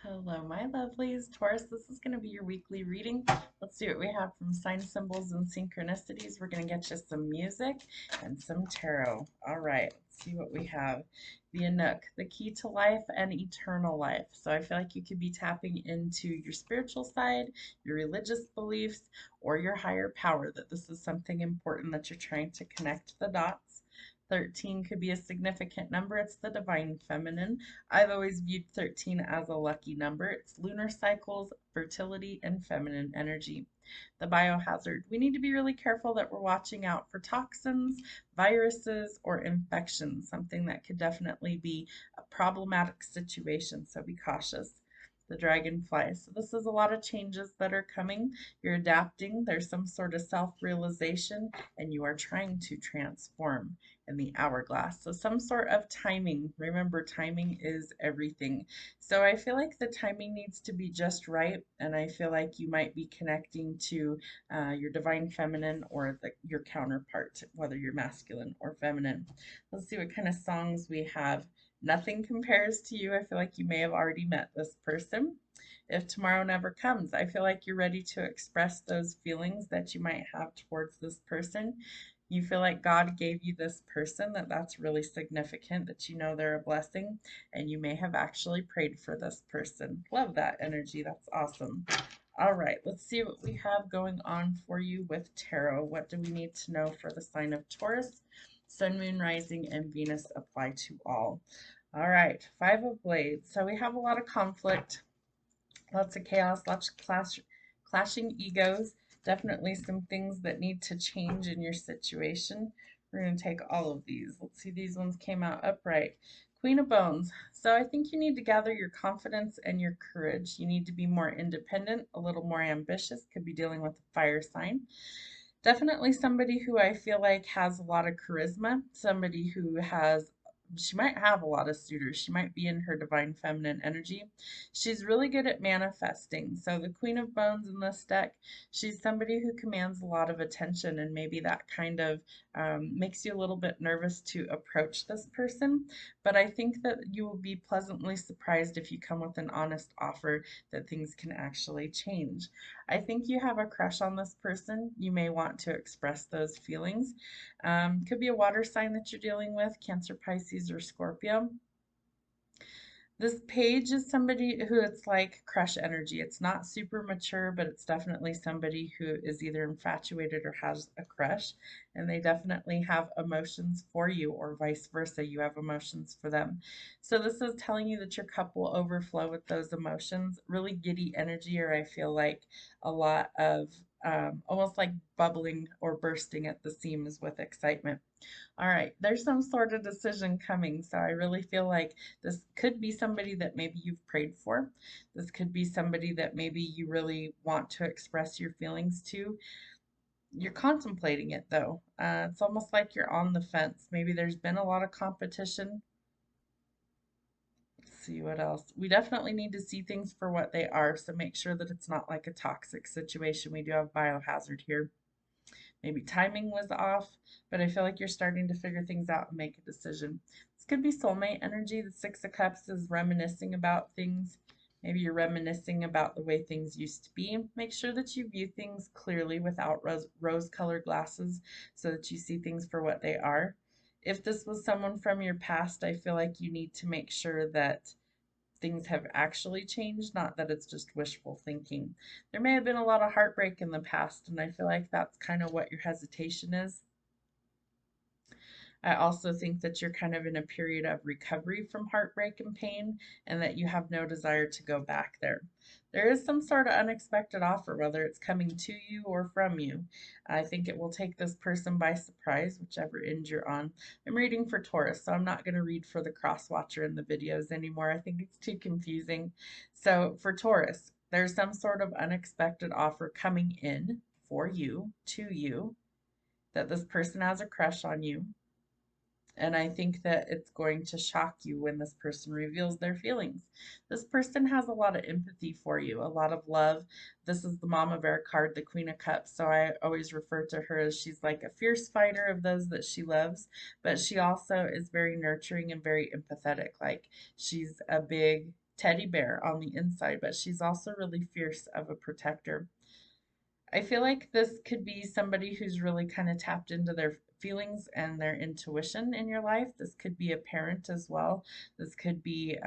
Hello, my lovelies. Taurus, this is going to be your weekly reading. Let's see what we have from sign symbols and synchronicities. We're going to get you some music and some tarot. All right, let's see what we have. The Anouk, the key to life and eternal life. So I feel like you could be tapping into your spiritual side, your religious beliefs, or your higher power, that this is something important that you're trying to connect the dots. 13 could be a significant number. It's the divine feminine. I've always viewed 13 as a lucky number. It's lunar cycles, fertility, and feminine energy. The biohazard. We need to be really careful that we're watching out for toxins, viruses, or infections, something that could definitely be a problematic situation, so be cautious. The dragonfly. So this is a lot of changes that are coming. You're adapting. There's some sort of self-realization, and you are trying to transform. In the hourglass. So some sort of timing. Remember, timing is everything. So I feel like the timing needs to be just right, and I feel like you might be connecting to your divine feminine or your counterpart, whether you're masculine or feminine. Let's see what kind of songs we have. Nothing compares to you. I feel like you may have already met this person. If tomorrow never comes, I feel like you're ready to express those feelings that you might have towards this person. You feel like God gave you this person, that's really significant, that you know they're a blessing, and you may have actually prayed for this person. Love that energy. That's awesome. All right, let's see what we have going on for you with tarot. What do we need to know for the sign of Taurus? Sun, Moon, Rising, and Venus apply to all. All right, Five of Blades. So we have a lot of conflict, lots of chaos, lots of clashing egos, definitely some things that need to change in your situation. We're going to take all of these. Let's see, these ones came out upright. Queen of Bones. So I think you need to gather your confidence and your courage. You need to be more independent, a little more ambitious, could be dealing with a fire sign. Definitely somebody who I feel like has a lot of charisma, somebody who has, she might have a lot of suitors. She might be in her divine feminine energy. She's really good at manifesting. So the Queen of Bones in this deck, she's somebody who commands a lot of attention, and maybe that kind of makes you a little bit nervous to approach this person. But I think that you will be pleasantly surprised if you come with an honest offer that things can actually change. I think you have a crush on this person. You may want to express those feelings. Could be a water sign that you're dealing with, Cancer, Pisces, or Scorpio. This page is somebody who it's like crush energy. It's not super mature, but it's definitely somebody who is either infatuated or has a crush, and they definitely have emotions for you, or vice versa. You have emotions for them. So this is telling you that your cup will overflow with those emotions. Really giddy energy, or I feel like a lot of almost like bubbling or bursting at the seams with excitement. All right, there's some sort of decision coming. So I really feel like this could be somebody that maybe you've prayed for. This could be somebody that maybe you really want to express your feelings to. You're contemplating it though. It's almost like you're on the fence. Maybe there's been a lot of competition. Let's see what else. We definitely need to see things for what they are. So make sure that it's not like a toxic situation. We do have biohazard here. Maybe timing was off, but I feel like you're starting to figure things out and make a decision. This could be soulmate energy. The Six of Cups is reminiscing about things. Maybe you're reminiscing about the way things used to be. Make sure that you view things clearly without rose-colored glasses so that you see things for what they are. If this was someone from your past, I feel like you need to make sure that things have actually changed, not that it's just wishful thinking. There may have been a lot of heartbreak in the past, and I feel like that's kind of what your hesitation is. I also think that you're kind of in a period of recovery from heartbreak and pain, and that you have no desire to go back there. There is some sort of unexpected offer, whether it's coming to you or from you. I think it will take this person by surprise, whichever end you're on. I'm reading for Taurus, so I'm not going to read for the cross watcher in the videos anymore. I think it's too confusing. So for Taurus, there's some sort of unexpected offer coming in for you, to you, that this person has a crush on you, and I think that it's going to shock you when this person reveals their feelings. This person has a lot of empathy for you, a lot of love. This is the Mama Bear card, the Queen of Cups. So I always refer to her as she's like a fierce fighter of those that she loves, but she also is very nurturing and very empathetic. Like she's a big teddy bear on the inside, but she's also really fierce of a protector. I feel like this could be somebody who's really kind of tapped into their feelings and their intuition in your life. This could be a parent as well. This could be,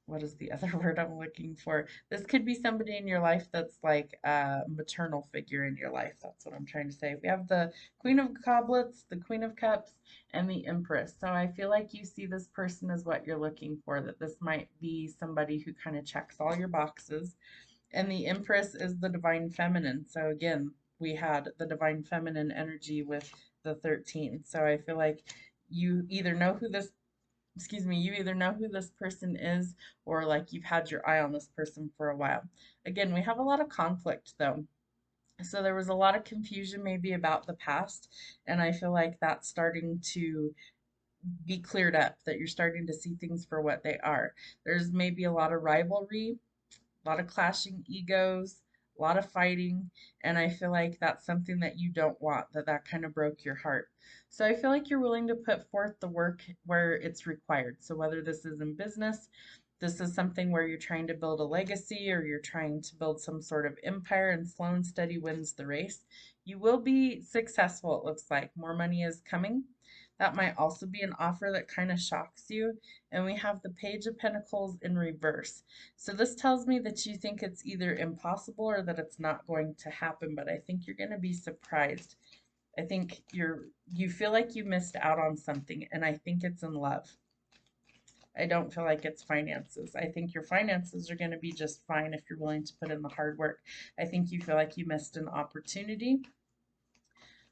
what is the other word I'm looking for? This could be somebody in your life that's like a maternal figure in your life. That's what I'm trying to say. We have the Queen of Goblets, the Queen of Cups, and the Empress. So I feel like you see this person as what you're looking for, that this might be somebody who kind of checks all your boxes. And the Empress is the divine feminine. So again, we had the divine feminine energy with the 13. So I feel like you either know who this, excuse me, you either know who this person is, or like you've had your eye on this person for a while. Again, we have a lot of conflict though. So there was a lot of confusion maybe about the past, and I feel like that's starting to be cleared up, that you're starting to see things for what they are. There's maybe a lot of rivalry, a lot of clashing egos, a lot of fighting, and I feel like that's something that you don't want, that kind of broke your heart. So I feel like you're willing to put forth the work where it's required. So whether this is in business, this is something where you're trying to build a legacy, or you're trying to build some sort of empire, and slow and steady wins the race. You will be successful, it looks like. More money is coming. That might also be an offer that kind of shocks you. And we have the Page of Pentacles in reverse. So this tells me that you think it's either impossible or that it's not going to happen, but I think you're going to be surprised. I think you feel like you missed out on something, and I think it's in love. I don't feel like it's finances. I think your finances are going to be just fine if you're willing to put in the hard work. I think you feel like you missed an opportunity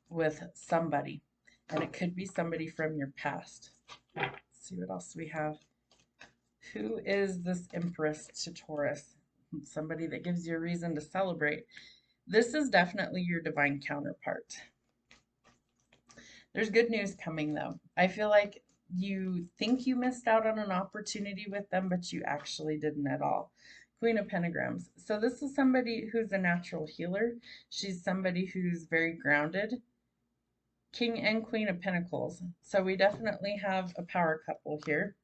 with somebody, and it could be somebody from your past. Let's see what else we have. Who is this Empress to Taurus? Somebody that gives you a reason to celebrate. This is definitely your divine counterpart. There's good news coming though. I feel like you think you missed out on an opportunity with them, but you actually didn't at all. Queen of Pentagrams. So this is somebody who's a natural healer. She's somebody who's very grounded. King and Queen of Pentacles. So we definitely have a power couple here.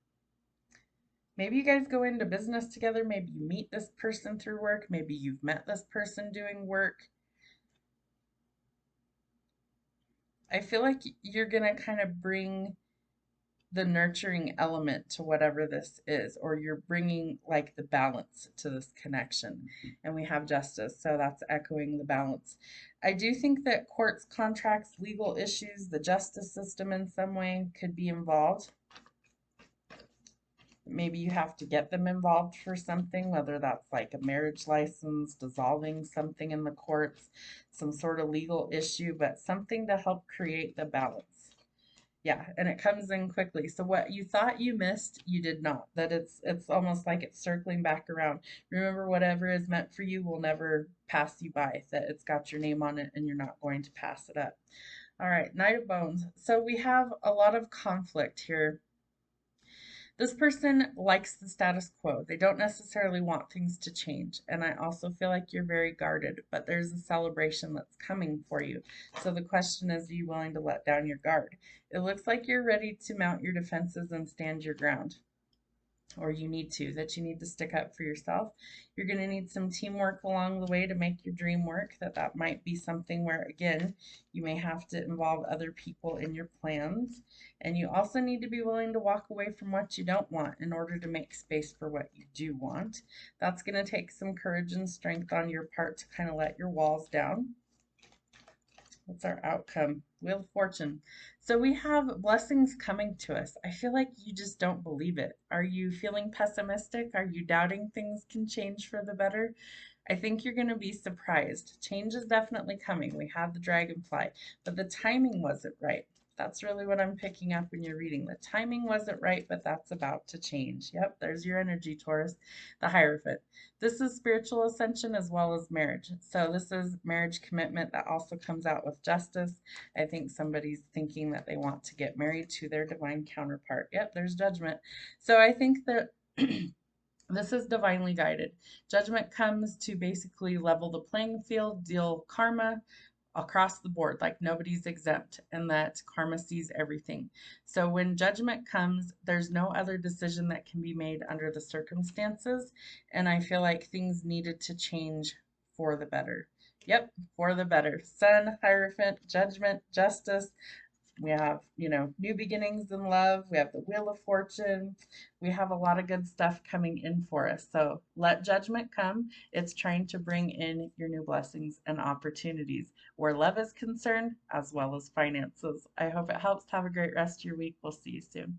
Maybe you guys go into business together. Maybe you meet this person through work. Maybe you've met this person doing work. I feel like you're going to kind of bring the nurturing element to whatever this is, or you're bringing like the balance to this connection. And we have Justice, so that's echoing the balance. I do think that courts, contracts, legal issues, the justice system in some way could be involved. Maybe you have to get them involved for something, whether that's like a marriage license, dissolving something in the courts, some sort of legal issue, but something to help create the balance. Yeah, and it comes in quickly. So what you thought you missed, you did not. That it's almost like it's circling back around. Remember, whatever is meant for you will never pass you by. That it's got your name on it and you're not going to pass it up. All right, Knight of Bones. So we have a lot of conflict here. This person likes the status quo. They don't necessarily want things to change. And I also feel like you're very guarded, but there's a celebration that's coming for you. So the question is, are you willing to let down your guard? It looks like you're ready to mount your defenses and stand your ground. Or you need to stick up for yourself. You're going to need some teamwork along the way to make your dream work. That might be something where, again, you may have to involve other people in your plans. And you also need to be willing to walk away from what you don't want in order to make space for what you do want. That's going to take some courage and strength on your part to kind of let your walls down. What's our outcome? Wheel of Fortune. So we have blessings coming to us. I feel like you just don't believe it. Are you feeling pessimistic? Are you doubting things can change for the better? I think you're going to be surprised. Change is definitely coming. We have the dragonfly, but the timing wasn't right. That's really what I'm picking up when you're reading. The timing wasn't right, but that's about to change. Yep, there's your energy, Taurus. The Hierophant. This is spiritual ascension as well as marriage. So this is marriage commitment that also comes out with Justice. I think somebody's thinking that they want to get married to their divine counterpart. Yep, there's Judgment. So I think that this is divinely guided. Judgment comes to basically level the playing field, deal karma, across the board, like nobody's exempt, and that karma sees everything. So when judgment comes, there's no other decision that can be made under the circumstances. And I feel like things needed to change for the better. Yep, for the better. Sun, Hierophant, Judgment, Justice. We have, new beginnings in love. We have the Wheel of Fortune. We have a lot of good stuff coming in for us. So let judgment come. It's trying to bring in your new blessings and opportunities where love is concerned, as well as finances. I hope it helps. Have a great rest of your week. We'll see you soon.